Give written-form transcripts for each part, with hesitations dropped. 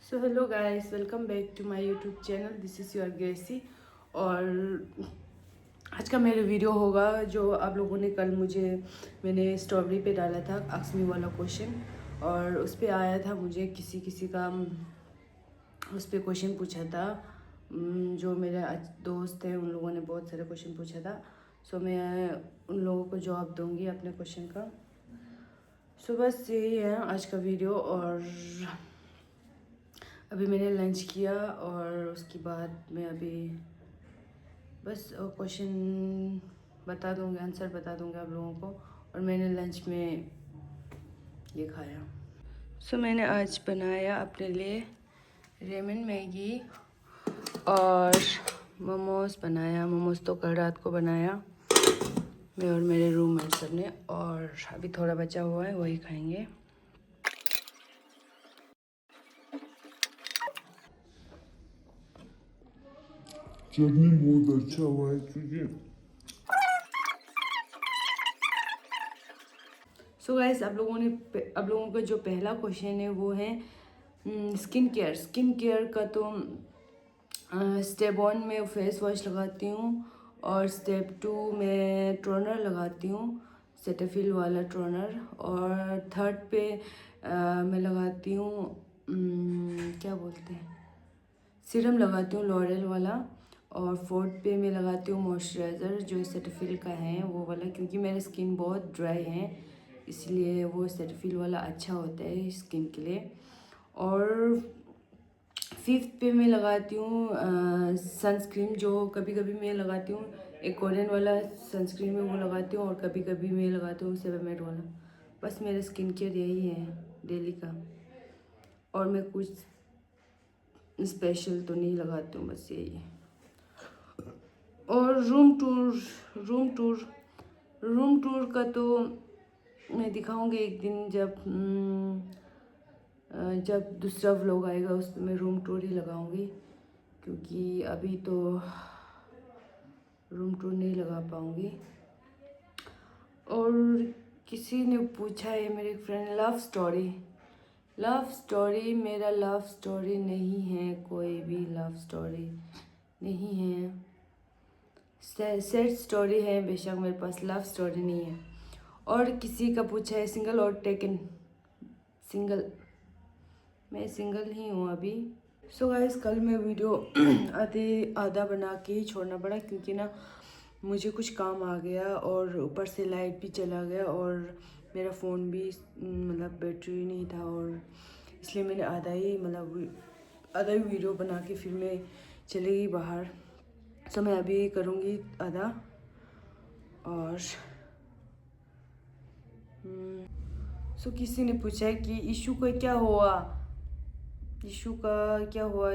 So hello guys, welcome back to my YouTube channel. This is your Gracy. और आज का मेरा video होगा जो आप लोगों ने कल मैंने स्टोरी पे डाला था आस्क वाला क्वेश्चन, और उस पे आया था मुझे किसी का उस पे क्वेश्चन पूछा था। जो मेरे दोस्त हैं उन लोगों ने बहुत सारे क्वेश्चन पूछा था। सो मैं उन लोगों को जवाब दूंगी अपने क्वेश्चन का। सो बस यही है आज का वीडियो। और अभी मैंने लंच किया और उसके बाद मैं अभी बस क्वेश्चन बता दूंगी, आंसर बता दूंगी आप लोगों को। और मैंने लंच में ये खाया। सो मैंने आज बनाया अपने लिए रेमन मैगी और मोमोज बनाया। मोमोज तो कल रात को बनाया मैं और मेरे रूममेट सब ने, और अभी थोड़ा बचा हुआ है वही खाएंगे। चटनी बहुत अच्छा हुआ है क्योंकि सो गाइस, आप लोगों का जो पहला क्वेश्चन है वो है स्किन केयर। स्किन केयर का तो स्टेप 1 में फेस वॉश लगाती हूँ, और स्टेप 2 में टोनर लगाती हूँ, सेटाफिल वाला टोनर। और थर्ड पे मैं लगाती हूँ क्या बोलते हैं, सीरम लगाती हूँ लॉरेल वाला। और फोर्थ पे मैं लगाती हूँ मॉइस्चराइज़र जो सेटाफिल का है वो वाला, क्योंकि मेरी स्किन बहुत ड्राई है इसलिए वो सेटाफिल वाला अच्छा होता है स्किन के लिए। और फिफ्थ पे मैं लगाती हूँ सनस्क्रीन, जो कभी कभी मैं लगाती हूँ एक कोरियन वाला सनस्क्रीन में वो लगाती हूँ, और कभी कभी मैं लगाती हूँ सेबामेड वाला। बस मेरा स्किन केयर यही है डेली का, और मैं कुछ स्पेशल तो नहीं लगाती हूँ, बस यही है। और रूम टूर का तो मैं दिखाऊंगी एक दिन, जब दूसरा व्लॉग आएगा उसमें मैं रूम टूर ही लगाऊंगी, क्योंकि अभी तो रूम टूर नहीं लगा पाऊंगी। और किसी ने पूछा है, मेरे फ्रेंड, लव स्टोरी मेरा लव स्टोरी नहीं है, कोई भी लव स्टोरी नहीं है। सैड स्टोरी है बेशक, मेरे पास लव स्टोरी नहीं है। और किसी का पूछा है सिंगल और टेकन। सिंगल, मैं सिंगल ही हूँ अभी। सो गाइस, कल मैं वीडियो आधा बना के ही छोड़ना पड़ा, क्योंकि ना मुझे कुछ काम आ गया और ऊपर से लाइट भी चला गया, और मेरा फ़ोन भी मतलब बैटरी नहीं था, और इसलिए मैंने आधा ही वीडियो बना के फिर मैं चली गई बाहर। सो मैं अभी करूँगी आधा। और सो किसी ने पूछा है कि इशू का क्या हुआ,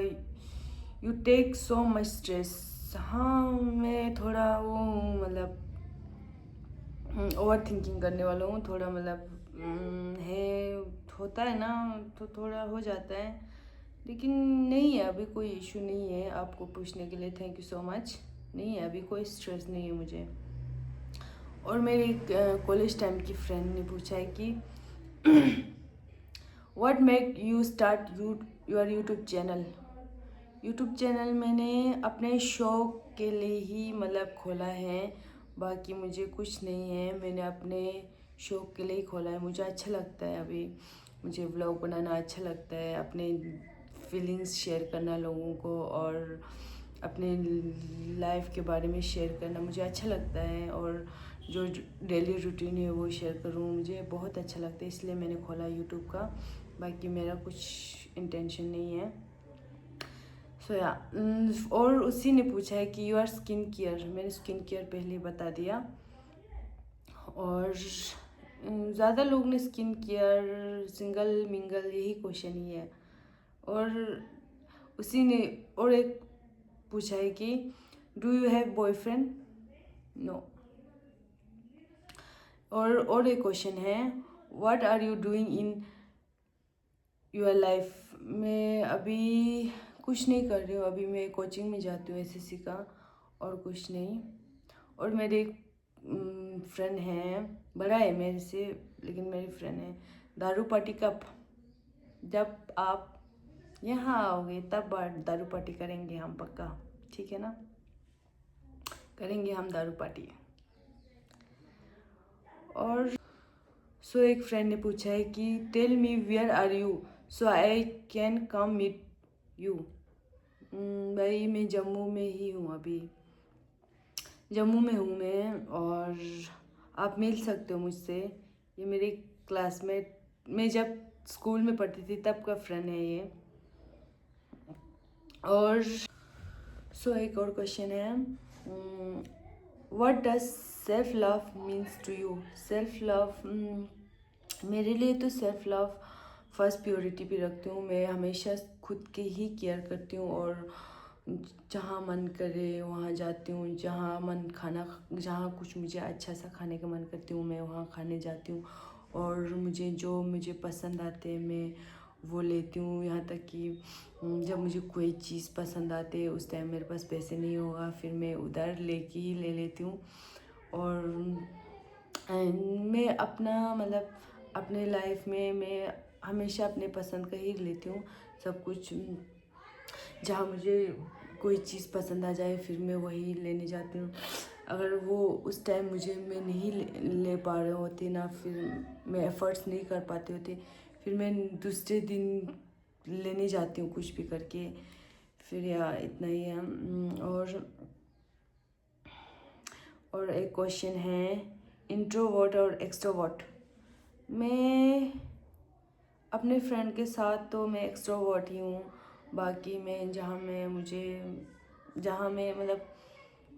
you take so much stress. हाँ, मैं थोड़ा वो हूँ, मतलब ओवर थिंकिंग करने वाला हूँ थोड़ा, है, होता है ना, तो थोड़ा हो जाता है। लेकिन नहीं है, अभी कोई इशू नहीं है। आपको पूछने के लिए थैंक यू सो मच। नहीं है, अभी कोई स्ट्रेस नहीं है मुझे। और मेरी एक कॉलेज टाइम की फ्रेंड ने पूछा है कि what make you start your YouTube channel. YouTube channel मैंने अपने शौक के लिए ही खोला है, बाकी मुझे कुछ नहीं है। मैंने अपने शौक के लिए ही खोला है, मुझे अच्छा लगता है। अभी मुझे व्लॉग बनाना अच्छा लगता है, अपने फीलिंग्स शेयर करना लोगों को, और अपने लाइफ के बारे में शेयर करना मुझे अच्छा लगता है। और जो डेली रूटीन है वो शेयर करूँ, मुझे बहुत अच्छा लगता है, इसलिए मैंने खोला यूट्यूब का। बाकी मेरा कुछ इंटेंशन नहीं है। सो या और उसी ने पूछा है कि योर स्किन केयर। मैंने स्किन केयर पहले बता दिया। और ज़्यादा लोग ने स्किन केयर, सिंगल मिंगल, यही क्वेश्चन ही है। और उसी ने और एक पूछा है कि do you have boyfriend. No. और एक क्वेश्चन है, what are you doing in your life. मैं अभी कुछ नहीं कर रही हूँ, अभी मैं कोचिंग में जाती हूँ एसएससी का, और कुछ नहीं। और मेरे एक फ्रेंड है, बड़ा है मेरे से, लेकिन मेरी फ्रेंड है, दारू पार्टी कप। जब आप यहाँ आओगे तब दारू पार्टी करेंगे हम पक्का, ठीक है ना, करेंगे हम दारू पार्टी। और सो एक फ्रेंड ने पूछा है कि tell me where are you so I can come meet you. भाई मैं जम्मू में ही हूँ, अभी जम्मू में हूँ मैं, और आप मिल सकते हो मुझसे। ये मेरी क्लासमेट, मैं जब स्कूल में पढ़ती थी तब का फ्रेंड है ये। और सो एक और क्वेश्चन है, what does self love means to you. Self love मेरे लिए तो सेल्फ लव फर्स्ट प्योरिटी भी रखती हूँ। मैं हमेशा खुद के ही केयर करती हूँ, और जहाँ मन करे वहाँ जाती हूँ, जहाँ कुछ मुझे अच्छा सा खाने का मन करती हूँ मैं वहाँ खाने जाती हूँ, और मुझे पसंद आते हैं मैं वो लेती हूँ। यहाँ तक कि जब मुझे कोई चीज़ पसंद आते है उस टाइम मेरे पास पैसे नहीं होगा, फिर मैं उधर लेके ही ले लेती हूँ। और मैं अपना मतलब अपने लाइफ में मैं हमेशा अपने पसंद का ही लेती हूँ सब कुछ। जहाँ मुझे कोई चीज़ पसंद आ जाए फिर मैं वही लेने जाती हूँ। अगर वो उस टाइम मैं नहीं ले पा रहे होती ना, फिर मैं एफ़र्ट्स नहीं कर पाती होती, फिर मैं दूसरे दिन लेने जाती हूँ कुछ भी करके। फिर या इतना ही है। और एक क्वेश्चन है, इंट्रोवर्ट और एक्सट्रोवर्ट। मैं अपने फ्रेंड के साथ तो मैं एक्सट्रोवर्ट ही हूँ, बाकी मैं जहाँ मैं मतलब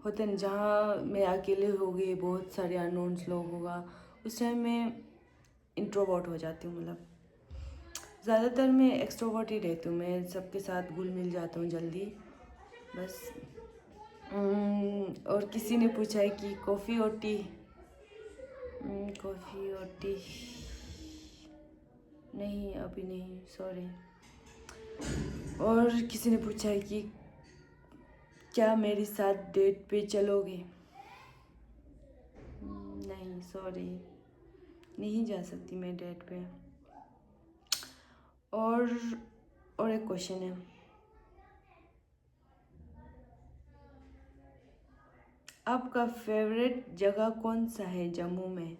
होते हैं जहाँ मैं अकेले हो गई, बहुत सारे अननोन्स लोग होगा, उस टाइम मैं इंट्रोवर्ट हो जाती हूँ। मतलब ज़्यादातर मैं एक्सट्रोवर्ट ही रहती हूँ, मैं सबके साथ घुल मिल जाता हूँ जल्दी बस। और किसी ने पूछा है कि कॉफ़ी और टी। कॉफ़ी और टी नहीं, अभी नहीं, सॉरी। और किसी ने पूछा है कि क्या मेरे साथ डेट पे चलोगे। नहीं, सॉरी, नहीं जा सकती मैं डेट पे। और एक क्वेश्चन है, आपका फेवरेट जगह कौन सा है जम्मू में।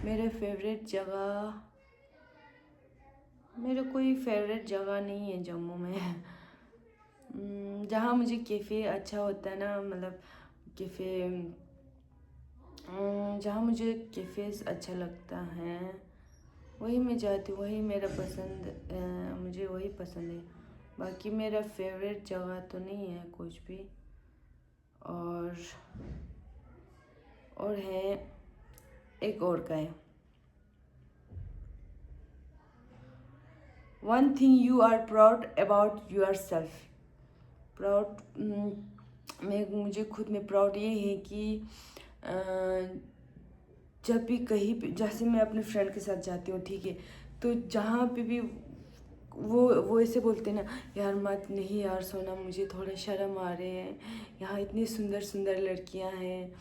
मेरा कोई फेवरेट जगह नहीं है जम्मू में। जहाँ मुझे कैफ़े अच्छा होता है ना, मतलब जहाँ मुझे कैफ़ेज़ अच्छा लगता है वही मैं जाती हूँ, वही मेरा पसंद, मुझे वही पसंद है। बाकी मेरा फेवरेट जगह तो नहीं है कुछ भी। और है एक और का है, one thing you are proud about yourself. मुझे खुद में प्राउड ये है कि जब भी कहीं पे, जैसे मैं अपने फ्रेंड के साथ जाती हूँ, ठीक है, तो जहाँ पे भी वो ऐसे बोलते हैं ना, यार मत, नहीं यार सोना, मुझे थोड़ा शर्म आ रहे हैं, यहाँ इतनी सुंदर सुंदर लड़कियाँ हैं।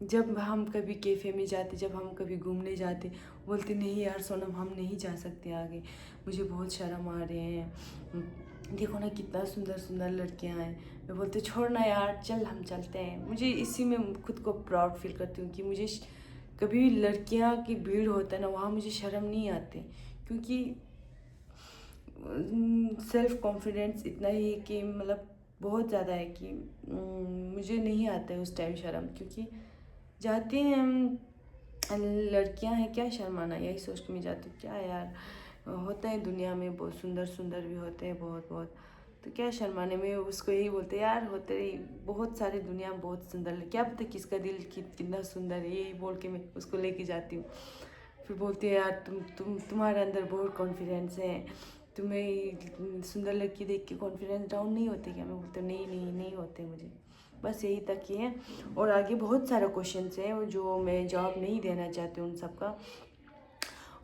जब हम कभी कैफ़े में जाते, जब हम कभी घूमने जाते, बोलते नहीं यार सोनम, हम नहीं जा सकते आगे, मुझे बहुत शर्म आ रहे हैं, देखो ना कितना सुंदर सुंदर लड़कियां हैं। मैं बोलती छोड़ ना यार, चल हम चलते हैं। मुझे इसी में खुद को प्राउड फील करती हूँ कि मुझे कभी भी लड़कियां की भीड़ होता है ना, वहाँ मुझे शर्म नहीं आती, क्योंकि सेल्फ कॉन्फिडेंस इतना ही है कि मतलब बहुत ज़्यादा है कि मुझे नहीं आता है उस टाइम शर्म, क्योंकि जाते हैं हम, लड़कियां हैं क्या शर्माना, यही सोच के मैं जाती हूँ। क्या यार, होता है दुनिया में, बहुत सुंदर सुंदर भी होते हैं बहुत बहुत, तो क्या शर्माने में। उसको यही बोलते यार, होते ही बहुत सारे दुनिया में बहुत सुंदर, क्या पता किसका दिल कितना सुंदर है, यही बोल के मैं उसको लेके जाती हूँ। फिर बोलती है यार तुम्हारे अंदर बहुत कॉन्फिडेंस है, तुम्हें सुंदर लड़की देख के कॉन्फिडेंस डाउन नहीं होते क्या। मैं बोलती हूँ नहीं नहीं नहीं होते मुझे, बस यही तक ही है। और आगे बहुत सारा क्वेश्चंस हैं जो मैं जवाब नहीं देना चाहती हूँ उन सबका,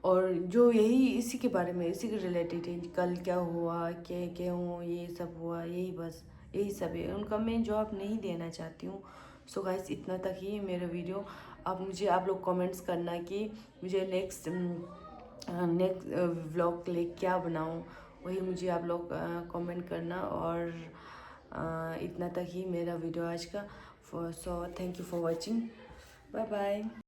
और जो यही इसी के बारे में, इसी के रिलेटेड है, कल क्या हुआ, क्या क्यों ये सब हुआ, यही सब है, उनका मैं जवाब नहीं देना चाहती हूँ। सो गाइस, इतना तक ही है मेरा वीडियो। आप लोग कमेंट्स करना कि मुझे नेक्स्ट व्लॉग के लिए क्या बनाऊँ, वही मुझे आप लोग कमेंट करना। और इतना तक ही मेरा वीडियो आज का। So thank you for watching. Bye bye.